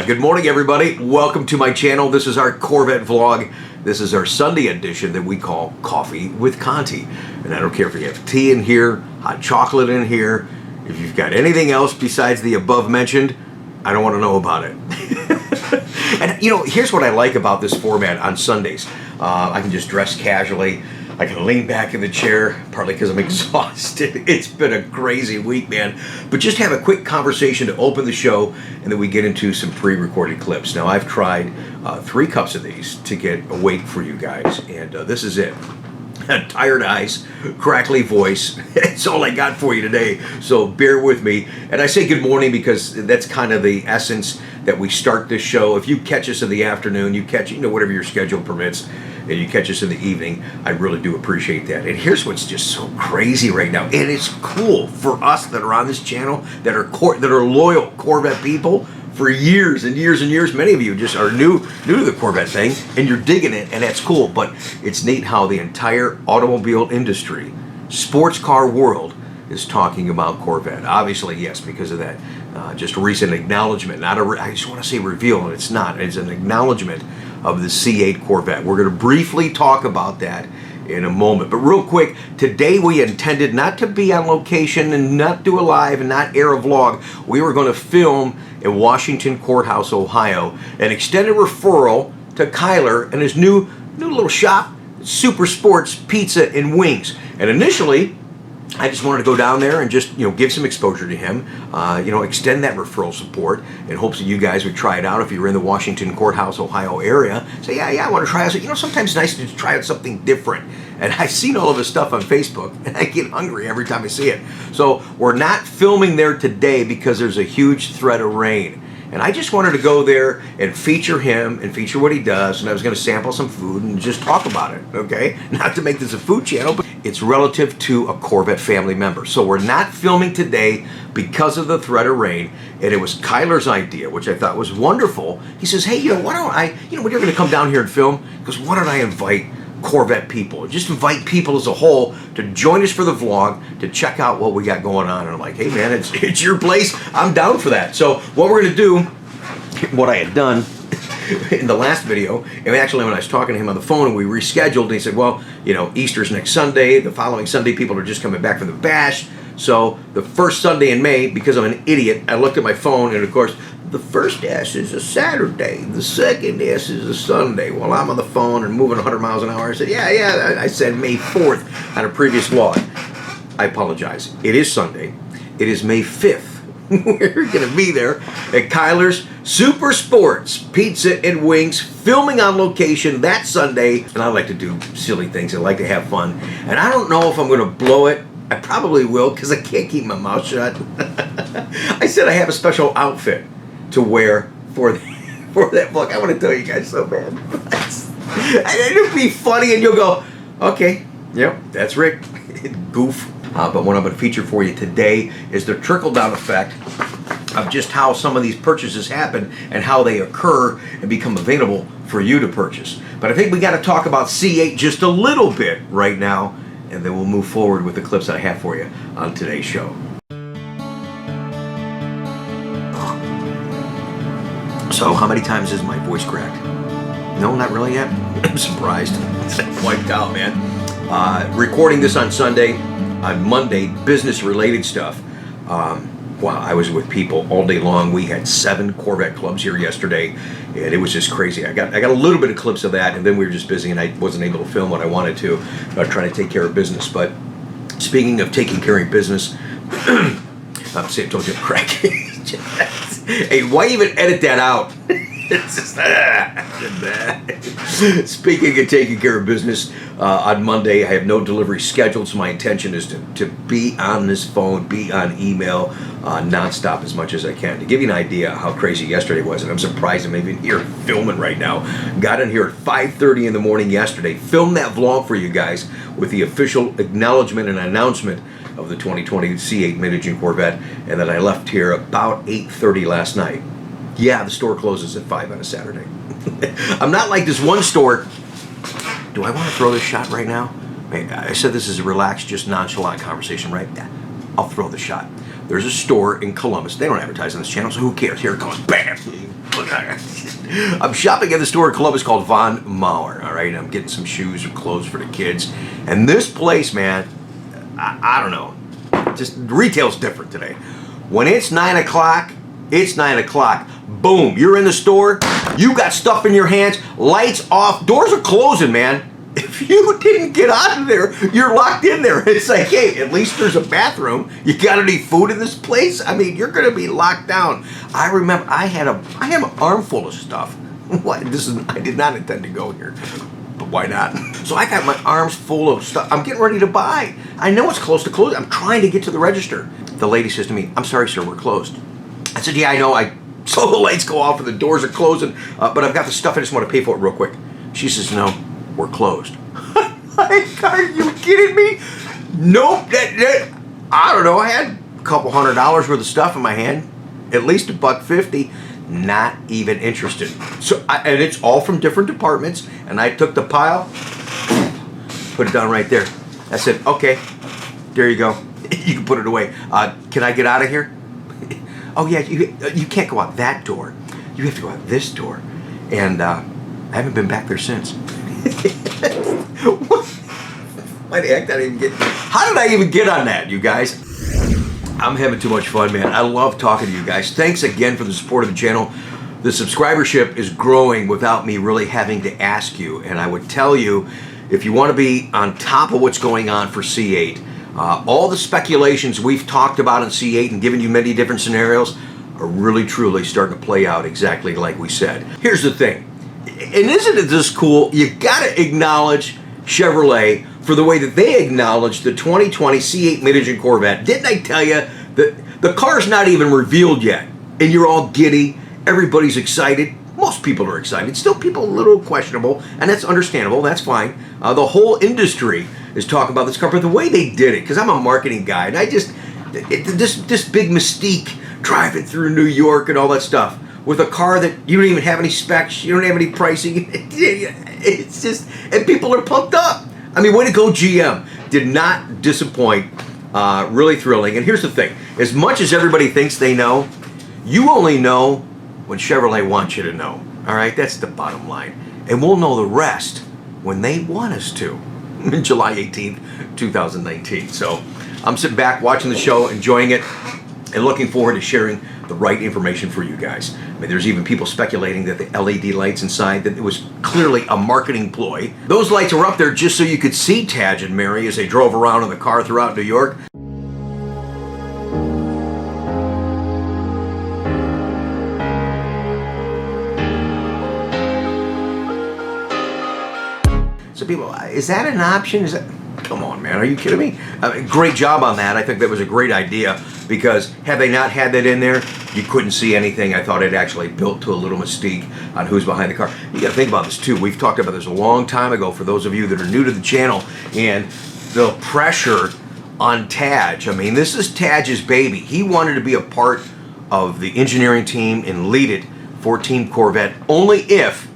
Good morning, everybody. Welcome to my channel. This is our Corvette vlog. This is our Sunday edition that we call Coffee with Conti. And I don't care if you have tea in here, hot chocolate in here, if you've got anything else besides the above mentioned, I don't want to know about it. And you know, here's what I like about this format on Sundays. I can just dress casually. I can lean back in the chair, partly because I'm exhausted. It's been a crazy week, man. But just have a quick conversation to open the show, and then we get into some pre-recorded clips. Now, I've tried 3 cups of these to get awake for you guys, and this is it. Tired eyes, crackly voice. It's all I got for you today, so bear with me. And I say good morning because that's kind of the essence that we start this show. If you catch us in the afternoon, you catch, whatever your schedule permits, and you catch us in the evening, I really do appreciate that. And here's what's just so crazy right now, and it's cool for us that are on this channel, that are loyal Corvette people for years and years and years. Many of you just are new to the Corvette thing, and you're digging it, and that's cool. But it's neat how the entire automobile industry, sports car world, is talking about Corvette. Obviously, yes, because of that just recent acknowledgement. I just want to say reveal, and it's not. It's an acknowledgement of the C8 Corvette. We're going to briefly talk about that in a moment. But real quick, today we intended not to be on location and not do a live and not air a vlog. We were going to film in Washington Courthouse, Ohio, an extended referral to Kyler and his new little shop, Super Sports Pizza and Wings. And initially, I just wanted to go down there and just, give some exposure to him, extend that referral support in hopes that you guys would try it out if you're in the Washington Courthouse, Ohio area. Say, yeah, I want to try it. So, sometimes it's nice to try out something different. And I've seen all of his stuff on Facebook, and I get hungry every time I see it. So we're not filming there today because there's a huge threat of rain. And I just wanted to go there and feature him and feature what he does, and I was going to sample some food and just talk about it, okay? Not to make this a food channel, but it's relative to a Corvette family member. So we're not filming today because of the threat of rain, and it was Kyler's idea, which I thought was wonderful. He says, hey, why don't I, when you're going to come down here and film, because why don't I invite Corvette people, just invite people as a whole to join us for the vlog, to check out what we got going on. And I'm like, hey man, it's your place, I'm down for that. So what we're gonna do, what I had done in the last video, and actually when I was talking to him on the phone and we rescheduled, and he said, well, Easter's next Sunday, the following Sunday people are just coming back from the bash, so the first Sunday in May, because I'm an idiot, I looked at my phone, and of course the first S is a Saturday, the second S is a Sunday. Well, I'm on the phone and moving 100 miles an hour. I said, yeah, I said May 4th on a previous vlog. I apologize. It is Sunday. It is May 5th. We're going to be there at Kyler's Super Sports Pizza and Wings, filming on location that Sunday. And I like to do silly things. I like to have fun. And I don't know if I'm going to blow it. I probably will because I can't keep my mouth shut. I said I have a special outfit to wear for that vlog. I want to tell you guys so bad. And it'll be funny, and you'll go, okay, yep, that's Rick. Goof. But what I'm going to feature for you today is the trickle-down effect of just how some of these purchases happen and how they occur and become available for you to purchase. But I think we got to talk about C8 just a little bit right now, and then we'll move forward with the clips that I have for you on today's show. So, how many times has my voice cracked? No, not really yet. I'm surprised. Wiped out, man. Recording this on Sunday, on Monday, business-related stuff. Wow, I was with people all day long. We had 7 Corvette clubs here yesterday, and it was just crazy. I got a little bit of clips of that, and then we were just busy, and I wasn't able to film what I wanted to, trying to take care of business. But speaking of taking care of business, see, I told you I'm cracking. Hey, why even edit that out? It's just, Speaking of taking care of business, on Monday I have no delivery scheduled, so my intention is to be on this phone, be on email, nonstop as much as I can. To give you an idea how crazy yesterday was, and I'm surprised I'm even here filming right now. Got in here at 5:30 in the morning yesterday, filmed that vlog for you guys with the official acknowledgement and announcement of the 2020 C8 mid-engine Corvette, and then I left here about 8:30 last night. Yeah, the store closes at 5 on a Saturday. I'm not like this one store. Do I want to throw this shot right now? I said this is a relaxed, just nonchalant conversation, right? Yeah, I'll throw the shot. There's a store in Columbus. They don't advertise on this channel, so who cares? Here it goes. Bam! I'm shopping at the store in Columbus called Von Maur, all right? I'm getting some shoes or clothes for the kids. And this place, man, I don't know. Just retail's different today. When it's 9 o'clock, it's 9 o'clock. Boom, you're in the store. You got stuff in your hands. Lights off. Doors are closing, man. If you didn't get out of there, you're locked in there. It's like, hey, at least there's a bathroom. You got any food in this place? I mean, you're going to be locked down. I remember I have an armful of stuff. What? I did not intend to go here, but why not? So I got my arms full of stuff. I'm getting ready to buy. I know it's close to close. I'm trying to get to the register. The lady says to me, "I'm sorry, sir, we're closed." I said, "Yeah, I know. I saw the lights go off and the doors are closing, but I've got the stuff. I just want to pay for it real quick." She says, "No, we're closed." Like, are you kidding me? Nope. I don't know. I had a couple $100 worth of stuff in my hand, at least $150. Not even interested. So, and it's all from different departments. And I took the pile, put it down right there. I said, "Okay, there you go. You can put it away. Can I get out of here?" "Oh yeah, you can't go out that door. You have to go out this door." And I haven't been back there since. Why the heck did I even get? How did I even get on that, you guys? I'm having too much fun, man. I love talking to you guys. Thanks again for the support of the channel. The subscribership is growing without me really having to ask you. And I would tell you, if you want to be on top of what's going on for C8, all the speculations we've talked about in C8 and given you many different scenarios are really, truly starting to play out exactly like we said. Here's the thing. And isn't it this cool? You got to acknowledge Chevrolet for the way that they acknowledged the 2020 C8 mid-engine Corvette. Didn't I tell you that the car's not even revealed yet? And you're all giddy. Everybody's excited. Most people are excited. Still people a little questionable, and that's understandable. That's fine. The whole industry is talking about this car, but the way they did it, because I'm a marketing guy, and I just, this big mystique driving through New York and all that stuff, with a car that you don't even have any specs, you don't have any pricing. It's just, and people are pumped up. I mean, way to go, GM. Did not disappoint. Really thrilling. And here's the thing. As much as everybody thinks they know, you only know when Chevrolet wants you to know. All right? That's the bottom line. And we'll know the rest when they want us to. July 18th, 2019. So I'm sitting back watching the show, enjoying it, and looking forward to sharing the right information for you guys. I mean, there's even people speculating that the LED lights inside, that it was clearly a marketing ploy. Those lights were up there just so you could see Taj and Mary as they drove around in the car throughout New York. So people, is that an option? Is that... Come on, man. Are you kidding me? Great job on that. I think that was a great idea, because had they not had that in there, you couldn't see anything. I thought it actually built to a little mystique on who's behind the car. You got to think about this too. We've talked about this a long time ago for those of you that are new to the channel, and the pressure on Taj. I mean, this is Taj's baby. He wanted to be a part of the engineering team and lead it for Team Corvette only if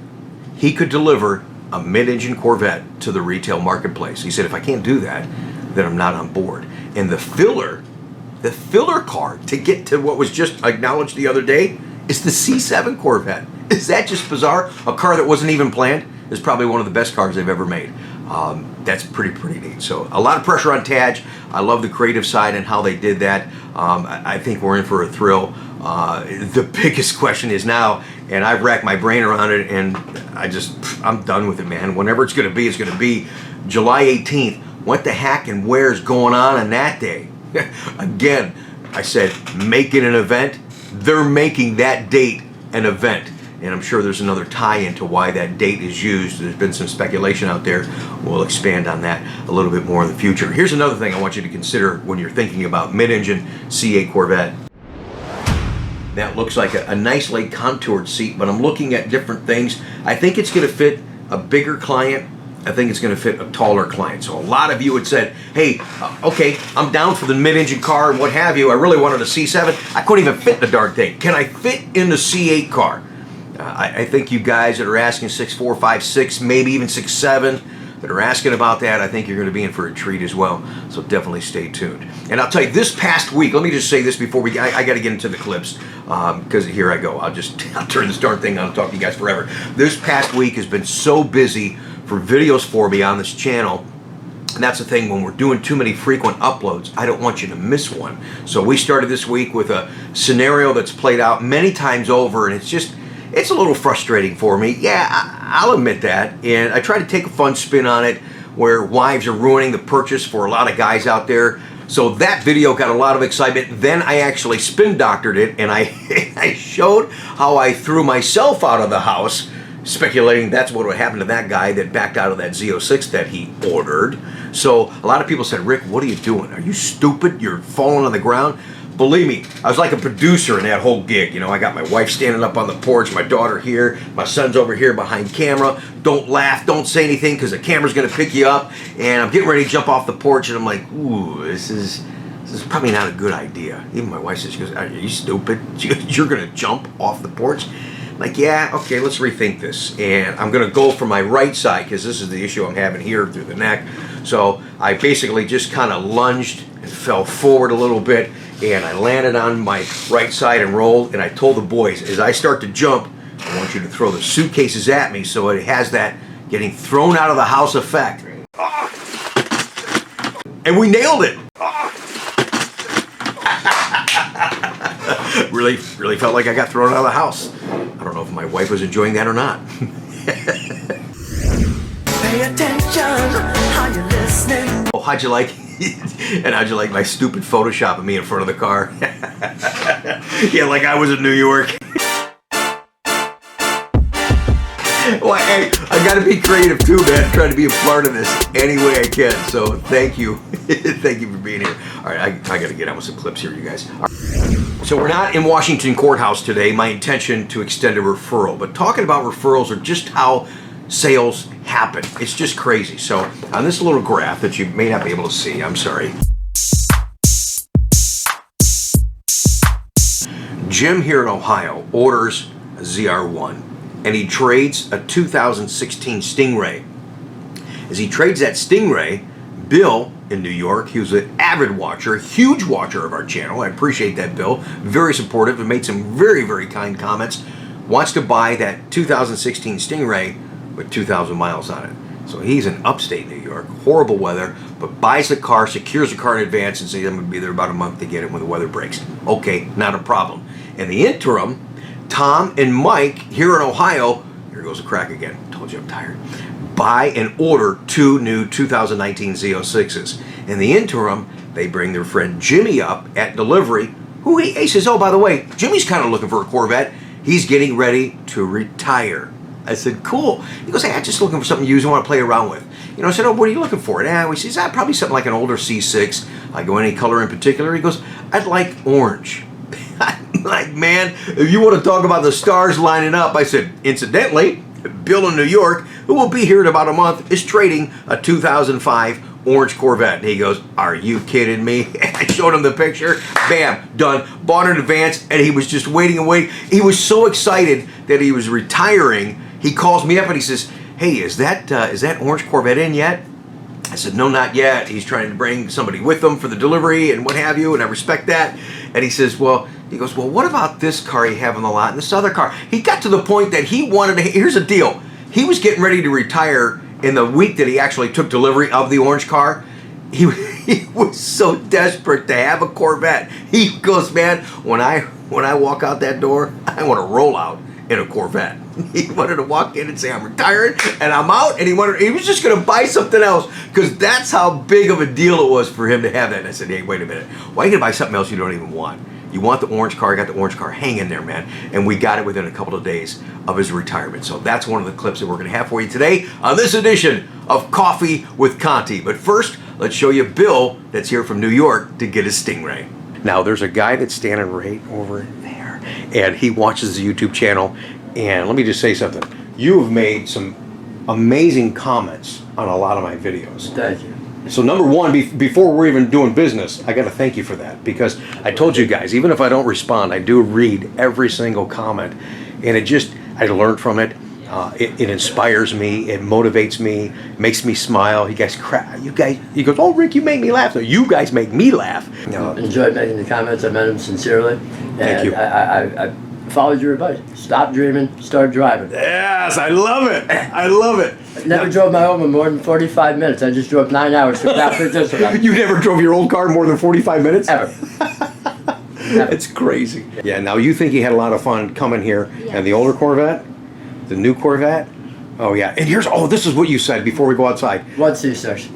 he could deliver a mid-engine Corvette to the retail marketplace. He said, if I can't do that, then I'm not on board. And the filler car to get to what was just acknowledged the other day is the C7 Corvette. Is that just bizarre? A car that wasn't even planned is probably one of the best cars they've ever made. That's pretty neat. So a lot of pressure on Taj. I love the creative side and how they did that. I think we're in for a thrill. The biggest question is now, and I've racked my brain around it, and I'm done with it, man. Whenever it's going to be, it's going to be July 18th. What the heck and where's going on that day? Again, I said, make it an event. They're making that date an event. And I'm sure there's another tie-in to why that date is used. There's been some speculation out there. We'll expand on that a little bit more in the future. Here's another thing I want you to consider when you're thinking about mid-engine C8 Corvette. That looks like a nicely contoured seat, but I'm looking at different things. I think it's going to fit a bigger client. I think it's going to fit a taller client. So a lot of you had said, hey, okay, I'm down for the mid-engine car and what have you. I really wanted a C7. I couldn't even fit in the darn thing. Can I fit in the C8 car? I think you guys that are asking 6'4", 5'6", maybe even 6'7", that are asking about that. I think you're going to be in for a treat as well, so definitely stay tuned. And I'll tell you, this past week, let me just say this before I got to get into the clips, because here I go. I'll turn this darn thing on and talk to you guys forever. This past week has been so busy for videos for me on this channel. And that's the thing, when we're doing too many frequent uploads, I don't want you to miss one. So we started this week with a scenario that's played out many times over, and it's a little frustrating for me. Yeah, I'll admit that. And I try to take a fun spin on it, where wives are ruining the purchase for a lot of guys out there. So that video got a lot of excitement. Then I actually spin doctored it, and I showed how I threw myself out of the house, speculating that's what would happen to that guy that backed out of that Z06 that he ordered. So a lot of people said, Rick, what are you doing? Are you stupid? You're falling on the ground? Believe me, I was like a producer in that whole gig. You know, I got my wife standing up on the porch, my daughter here, my son's over here behind camera. Don't laugh, don't say anything, because the camera's gonna pick you up. And I'm getting ready to jump off the porch, and I'm like, ooh, this is probably not a good idea. Even my wife says, she goes, are you stupid? She goes, you're gonna jump off the porch? Like, yeah, okay, let's rethink this. And I'm gonna go for my right side, because this is the issue I'm having here through the neck. So I basically just kind of lunged and fell forward a little bit, and I landed on my right side and rolled. And I told the boys, as I start to jump, I want you to throw the suitcases at me so it has that getting thrown out of the house effect. And we nailed it. Really felt like I got thrown out of the house. I don't know if my wife was enjoying that or not. Pay attention, how you listening? Oh, how'd you like and how'd you like my stupid Photoshop of me in front of the car? Yeah, like I was in New York. Well, hey, I gotta be creative too, man. Trying to be a part of this any way I can. So thank you. Thank you for being here. All right, I gotta get on with some clips here, you guys. All right. So we're not in Washington Courthouse today. My intention to extend a referral, but talking about referrals are just how sales happen. It's just crazy. So on this little graph that you may not be able to see, I'm sorry. Jim here in Ohio orders a ZR1, and he trades a 2016 Stingray. As he trades that Stingray, Bill in New York, he was an avid watcher, a huge watcher of our channel. I appreciate that, Bill. Very supportive and made some very, very kind comments. Wants to buy that 2016 Stingray with 2,000 miles on it. So he's in upstate New York, horrible weather, but buys the car, secures the car in advance, and says I'm going to be there about a month to get it when the weather breaks. Okay, not a problem. In the interim, Tom and Mike here in Ohio, here goes a crack again, told you I'm tired, buy and order 2 new 2019 Z06s. In the interim, they bring their friend Jimmy up at delivery, who he says, oh, by the way, Jimmy's kind of looking for a Corvette. He's getting ready to retire. I said, cool. He goes, hey, I'm just looking for something used I want to play around with. You know, I said, oh, what are you looking for? And he says, probably something like an older C6. I go, any color in particular? He goes, I'd like orange. I'm like, man, if you want to talk about the stars lining up, I said, incidentally, Bill in New York, who will be here in about a month, is trading a 2005 orange Corvette. And he goes, are you kidding me? And I showed him the picture. Bam, done. Bought it in advance, and he was just waiting and waiting. He was so excited that he was retiring. He calls me up and he says, hey, is that orange Corvette in yet? I said, no, not yet. He's trying to bring somebody with him for the delivery and what have you, and I respect that. And he says, well, what about this car you have on the lot and this other car? He got to the point that he wanted to, here's the deal. He was getting ready to retire in the week that he actually took delivery of the orange car. He was so desperate to have a Corvette. He goes, man, when I walk out that door, I want to roll out in a Corvette. He wanted to walk in and say, I'm retired and I'm out, and he was just going to buy something else, because that's how big of a deal it was for him to have that. And I said, hey, wait a minute. Why are you going to buy something else you don't even want? You want the orange car, I got the orange car, hang in there, man. And we got it within a couple of days of his retirement. So that's one of the clips that we're going to have for you today on this edition of Coffee with Conti. But first, let's show you Bill that's here from New York to get his Stingray. Now, there's a guy that's standing right over there, and he watches the YouTube channel. And let me just say something. You have made some amazing comments on a lot of my videos. Thank you. So number one, before we're even doing business, I got to thank you for that, because I told you guys, even if I don't respond, I do read every single comment, and I learned from it. It inspires me. It motivates me. Makes me smile. He goes, He goes, oh, Rick, you make me laugh. No, you guys make me laugh. Enjoyed making the comments. I meant them sincerely. Thank you. I followed your advice. Stop dreaming. Start driving. Yes, I love it. I love it. I never drove my own in more than 45 minutes. I just drove 9 hours to Pataskala. You never drove your old car more than 45 minutes? Ever. It's crazy. Yeah, now you think you had a lot of fun coming here, and the older Corvette, the new Corvette, oh yeah, and this is what you said before we go outside. What C6?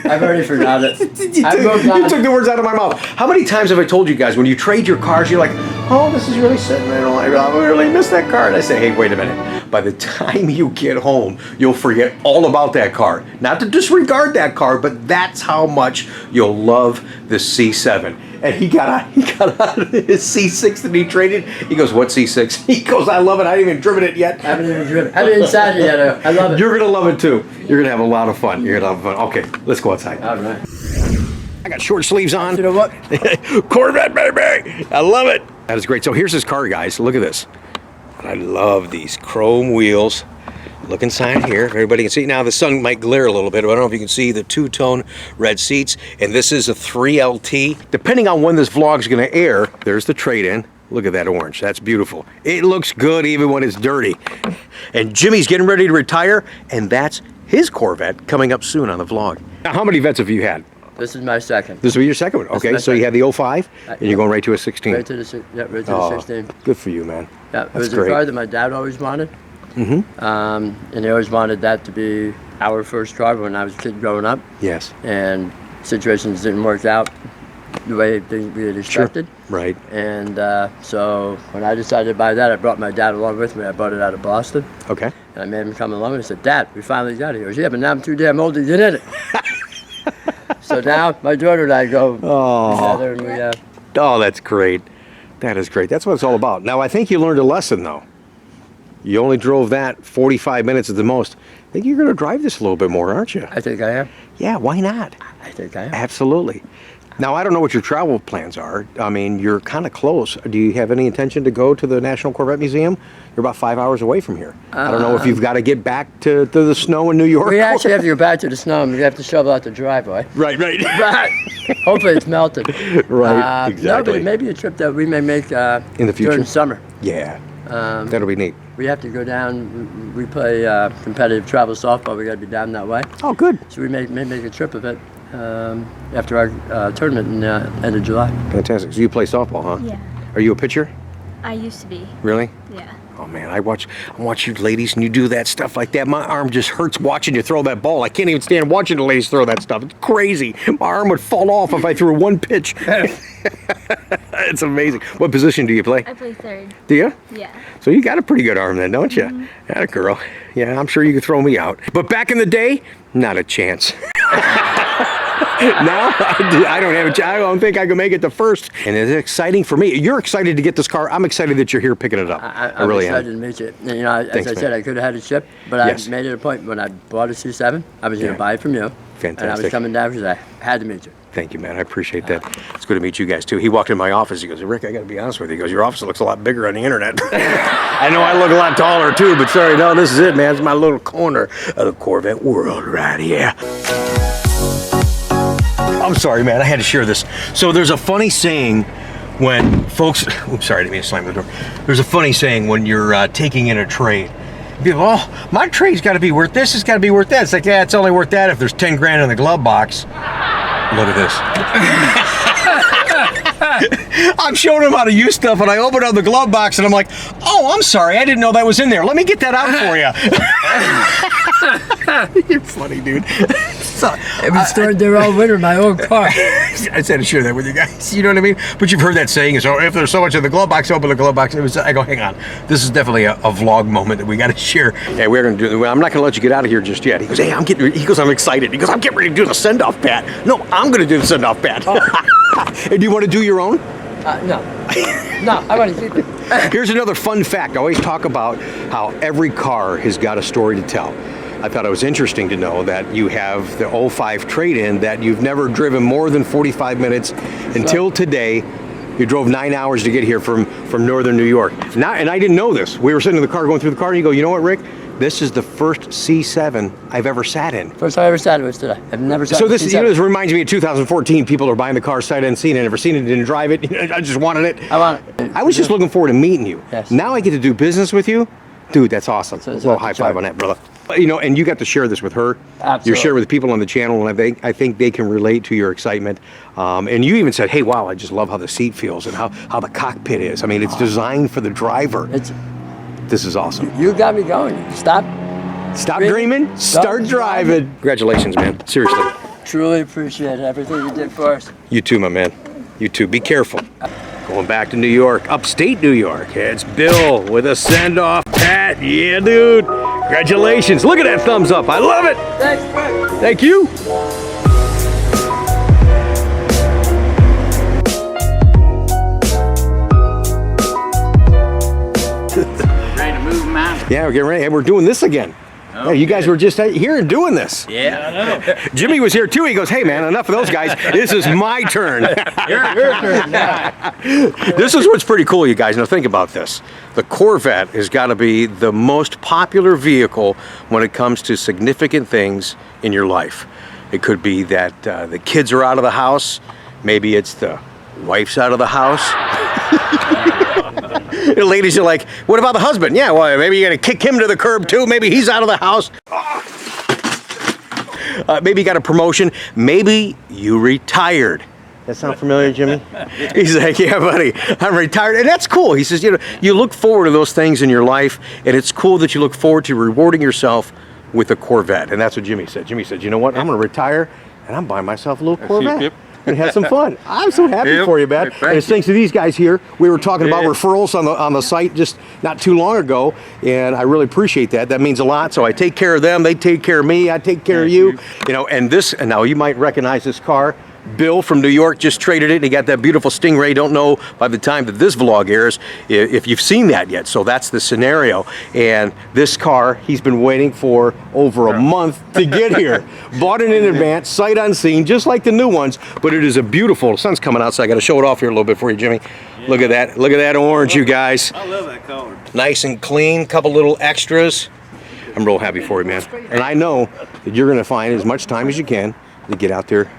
I've already forgot it. You took the words out of my mouth. How many times have I told you guys, when you trade your cars, you're like, oh, this is really sitting there, I really miss that car. And I say, hey, wait a minute. By the time you get home, you'll forget all about that car. Not to disregard that car, but that's how much you'll love the C7. And he got out of his C6 that he traded. He goes, what C6? He goes, I love it. I haven't even driven it yet. I haven't even driven it. I haven't even sat it yet. I love it. You're going to love it too. You're going to have a lot of fun. You're going to have fun. Okay, let's go outside. All right. I got short sleeves on. You know what? Corvette, baby. I love it. That is great. So here's this car, guys. Look at this. I love these chrome wheels. Look inside here. Everybody can see. Now the sun might glare a little bit, but I don't know if you can see the two-tone red seats. And this is a 3LT. Depending on when this vlog is going to air, there's the trade-in. Look at that orange. That's beautiful. It looks good even when it's dirty. And Jimmy's getting ready to retire, and that's his Corvette coming up soon on the vlog. Now, how many Vettes have you had? This is my second. This will be your second one. Okay, so you had the 05, and you're going right to a 16. Right to the 16. Good for you, man. Yeah, it was a car that my dad always wanted. And he always wanted that to be our first car when I was a kid growing up. Yes. And situations didn't work out the way we had expected. Sure. Right. And so when I decided to buy that, I brought my dad along with me. I bought it out of Boston. Okay. And I made him come along and I said, Dad, we finally got it. He goes, yeah, but now I'm too damn old to get in it. So now my daughter and I go together and we... Oh, that's great. That is great. That's what it's all about. Now, I think you learned a lesson, though. You only drove that 45 minutes at the most. I think you're going to drive this a little bit more, aren't you? I think I am. Yeah, why not? I think I am. Absolutely. Now, I don't know what your travel plans are. I mean, you're kind of close. Do you have any intention to go to the National Corvette Museum? You're about 5 hours away from here. I don't know if you've got to get back to the snow in New York. We actually have to go back to the snow and we have to shovel out the driveway. Right. But hopefully it's melted. Right, exactly. No, but maybe a trip that we may make in the future? during summer. Yeah, that'll be neat. We have to go down. We play competitive travel softball. We got to be down that way. Oh, good. So we may make a trip of it after our tournament in the end of July. Fantastic. So you play softball, huh? Yeah. Are you a pitcher? I used to be. Really? Yeah. Oh man, I watch you ladies and you do that stuff like that. My arm just hurts watching you throw that ball. I can't even stand watching the ladies throw that stuff. It's crazy. My arm would fall off if I threw one pitch. It's amazing. What position do you play? I play third. Do you? Yeah. So you got a pretty good arm then, don't you? Atta girl. Yeah, I'm sure you could throw me out. But back in the day, not a chance. Now, I don't think I can make it to first. And it's exciting for me. You're excited to get this car. I'm excited that you're here picking it up. I'm really excited to meet you. You know, as I said, I could have had a chip, but Yes. I made it a point when I bought a C7, I was going to buy it from you. Fantastic. And I was coming down because I had to meet you. Thank you, man. I appreciate that. It's good to meet you guys, too. He walked in my office. He goes, Rick, I got to be honest with you. He goes, your office looks a lot bigger on the internet. I know I look a lot taller, too, but sorry, no, this is it, man. It's my little corner of the Corvette world right here. I'm sorry, man. I had to share this. So there's a funny saying when folks... Oops, sorry, I didn't mean to slam the door. There's a funny saying when you're taking in a trade. People, oh, my trade's got to be worth this. It's got to be worth that. It's like, yeah, it's only worth that if there's 10 grand in the glove box. Look at this. I'm showing him how to use stuff, and I open up the glove box, and I'm like, oh, I'm sorry. I didn't know that was in there. Let me get that out for you. You're funny, dude. It was stored there all winter, my old car. I said to share that with you guys. You know what I mean? But you've heard that saying, is, oh, if there's so much in the glove box, open the glove box. I go, hang on. This is definitely a vlog moment that we got to share. Yeah, we're going to do. I'm not going to let you get out of here just yet. He goes, hey, I'm excited. He goes, I'm getting ready to do the send-off pat. No, I'm going to do the send-off pat. Oh. And do you want to do your own? No. No, I want to keep it. Here's another fun fact. I always talk about how every car has got a story to tell. I thought it was interesting to know that you have the 05 trade-in that you've never driven more than 45 minutes until today. You drove 9 hours to get here from northern New York. Now, and I didn't know this. We were sitting in the car, going through the car, and you go, you know what, Rick? This is the first C7 I've ever sat in. First time I ever sat in it was today. I've never sat So in this, C7. you know, this reminds me of 2014. People are buying the car sight unseen. I never seen it, didn't drive it. I just wanted it. I want it. I was just looking forward to meeting you. Yes. Now I get to do business with you. Dude, that's awesome. So A it's little off the high five chart. on that, brother. You know, and you got to share this with her. Absolutely. You share with people on the channel, and I think they can relate to your excitement. And you even said, hey, wow, I just love how the seat feels and how the cockpit is. I mean, it's designed for the driver. This is awesome. You got me going. Stop dreaming, start driving. Congratulations, man. Seriously. Truly appreciate everything you did for us. You too, my man. You too. Be careful. Going back to New York, upstate New York. It's Bill with a send-off. Pat, yeah, dude. Congratulations. Look at that thumbs up. I love it. Thanks, Frank. Thank you. Ready to move them out? Yeah, we're getting ready. And we're doing this again. Oh, Hey, you guys were just here and doing this. Yeah, I know. Jimmy was here too. He goes, hey man, enough of those guys. This is my turn. Your turn now. This is what's pretty cool, you guys. Now think about this. The Corvette has got to be the most popular vehicle when it comes to significant things in your life. It could be that the kids are out of the house. Maybe it's the wife's out of the house. The ladies are like, what about the husband? Yeah, well, maybe you got to kick him to the curb too. Maybe he's out of the house. Maybe you got a promotion. Maybe you retired. That sound familiar, Jimmy? He's like, yeah, buddy, I'm retired. And that's cool. He says, you know, you look forward to those things in your life, and it's cool that you look forward to rewarding yourself with a Corvette. And that's what Jimmy said. Jimmy said, you know what? I'm going to retire, and I'm buying myself a little Corvette. Yep. And have some fun. I'm so happy Yep. for you, man. Thank And it's you. thanks to these guys here. We were talking about Yeah. referrals on the site just not too long ago, and I really appreciate that. That means a lot. So I take care of them. They take care of me. I take care of you. You know, and now you might recognize this car. Bill from New York just traded it. He got that beautiful Stingray. Don't know by the time that this vlog airs if you've seen that yet. So that's the scenario. And this car, he's been waiting for over a month to get here. Bought it in advance, sight unseen, just like the new ones. But it is a beautiful. The sun's coming out, so I got to show it off here a little bit for you, Jimmy. Yeah. Look at that. Look at that orange, you guys. I love that color. Nice and clean. Couple little extras. I'm real happy for you, man. And I know that you're going to find as much time as you can to get out there.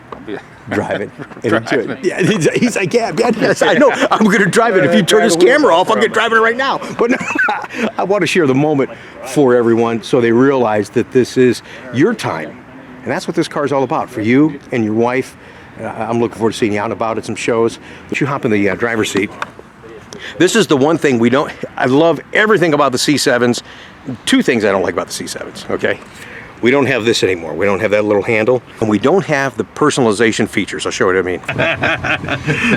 Drive it and enjoy it. Yeah, he's like, yeah, yes, I know. I'm going to drive it. If you turn this camera off, I'll get driving it right now. But no, I want to share the moment for everyone so they realize that this is your time. And that's what this car is all about for you and your wife. I'm looking forward to seeing you out and about at some shows. But you hop in the driver's seat. This is the one thing we don't. I love everything about the C7s. Two things I don't like about the C7s, okay? We don't have this anymore. We don't have that little handle, and we don't have the personalization features. I'll show you what I mean.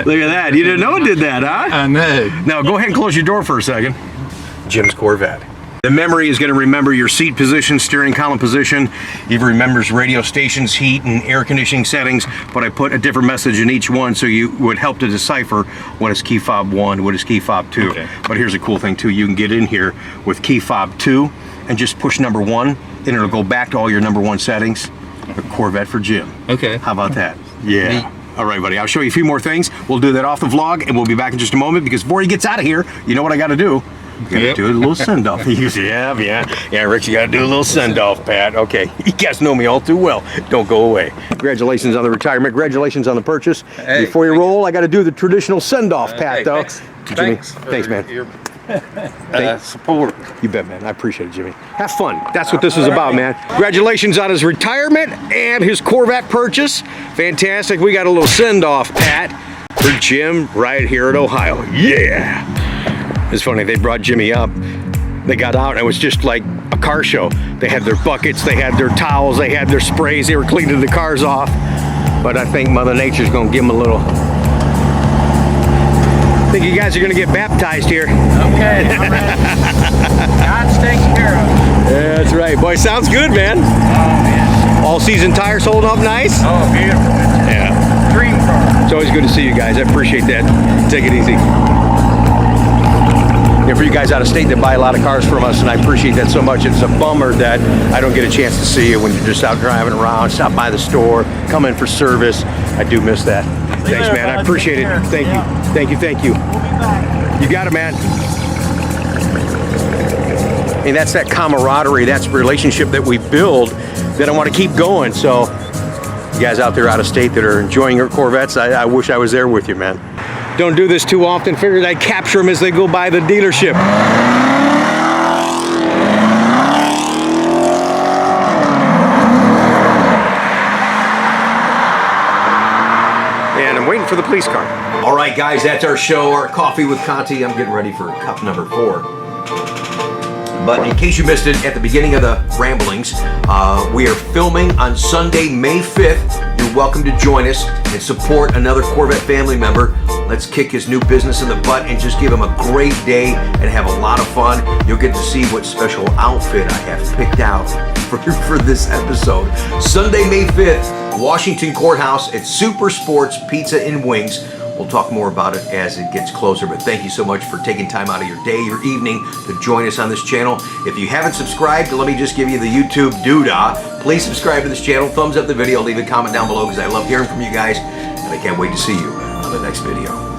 Look at that. You didn't know it did that, huh? I know. Now go ahead and close your door for a second. Jim's Corvette. The memory is going to remember your seat position, steering column position. It remembers radio stations, heat, and air conditioning settings, but I put a different message in each one so you would help to decipher what is key fob 1, what is key fob 2. Okay. But here's a cool thing too. You can get in here with key fob 2 and just push number 1, and it'll go back to all your number 1 settings. A Corvette for Jim. Okay. How about that? Yeah. All right, buddy. I'll show you a few more things. We'll do that off the vlog, and we'll be back in just a moment, because before he gets out of here, you know what I got to do? You gotta do a little send-off. He goes, yeah, Rich, you gotta do a little send-off, Pat. Okay, you guys know me all too well. Don't go away. Congratulations on the retirement. Congratulations on the purchase. Hey, before you roll, I gotta do the traditional send-off, Pat, hey, though. thanks. Jimmy, Thanks, man. Your support. You bet, man. I appreciate it, Jimmy. Have fun. That's what this is about, man. Congratulations on his retirement and his Corvette purchase. Fantastic. We got a little send-off, Pat, for Jim right here in Ohio. Yeah. It's funny, they brought Jimmy up. They got out and it was just like a car show. They had their buckets, they had their towels, they had their sprays, they were cleaning the cars off. But I think Mother Nature's gonna give them a little. I think you guys are gonna get baptized here. Okay, I'm ready. God's taking care of it. Yeah, that's right. Boy, sounds good, man. Oh, man. All season tires holding up nice? Oh, beautiful. Yeah. Dream car. It's always good to see you guys. I appreciate that. Take it easy. And for you guys out of state that buy a lot of cars from us, and I appreciate that so much. It's a bummer that I don't get a chance to see you when you're just out driving around, stop by the store, come in for service. I do miss that. Thanks, man. I appreciate it. Thank you. Thank you, thank you. We'll be back. You got it, man. And that's that camaraderie, that's relationship that we build that I want to keep going. So you guys out there out of state that are enjoying your Corvettes, I wish I was there with you, man. Don't do this too often. Figured I'd capture them as they go by the dealership. And I'm waiting for the police car. All right, guys, that's our show, our Coffee with Conti. I'm getting ready for cup number 4. But in case you missed it at the beginning of the ramblings, we are filming on Sunday, May 5th. You're welcome to join us and support another Corvette family member. Let's kick his new business in the butt and just give him a great day and have a lot of fun. You'll get to see what special outfit I have picked out for this episode. Sunday, May 5th, Washington Courthouse at Super Sports Pizza and Wings. We'll talk more about it as it gets closer, but thank you so much for taking time out of your day, your evening to join us on this channel. If you haven't subscribed, let me just give you the YouTube doodah. Please subscribe to this channel, thumbs up the video, leave a comment down below because I love hearing from you guys, and I can't wait to see you on the next video.